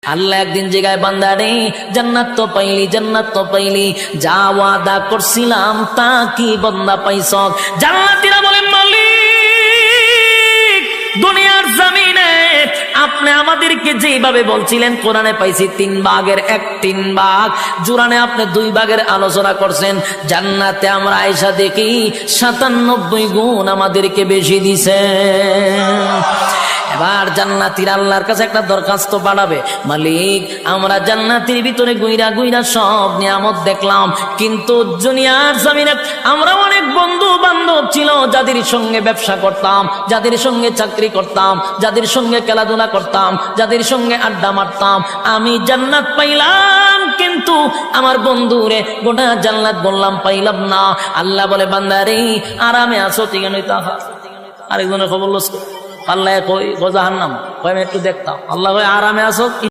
আল্লাহ একদিন জায়গায় বান্দা রে জান্নাত তো পাইলি যা ওয়াদা করছিলাম তা কি বান্দা পাইছ? জান্নাতীরা বলেন মালিক দুনিয়ার জমিনে আপনি আমাদেরকে যেভাবে বলছিলেন কোরআনে পাইছি 3 ভাগের 1 ভাগ, জুরানে আপনি 2 ভাগের আলোচনা করছেন, জান্নাতে আমরা আয়েশা দেখি 97 গুণ আমাদেরকে বেশি দিছেন। এবার জান্নাতীরা আল্লাহর কাছে একটা দরখাস্ত পাঠাবে, মালিক আমরা জান্নাতের ভিতরে গুইরা গুইরা সব নিয়ামত দেখলাম, কিন্তু দুনিয়ার জমিনে আমরা অনেক বন্ধু বান্ধব ছিল যাদের সঙ্গে ব্যবসা করতাম, যাদের সঙ্গে চাকরি করতাম, যাদের সঙ্গে খেলাধুলা করতাম, যাদের সঙ্গে আড্ডা মারতাম, আমি জান্নাত পাইলাম কিন্তু আমার বন্ধুরে গোটা জান্নাত বললাম পাইলাম না। আল্লাহ বলে বান্দারে আরামে আছো ঠিক নয় তা আরেকজনের খবর লস আল্লাহ কই জাহান্নাম কই আমি একটু দেখতাম, আল্লাহ কই আরামে আছো।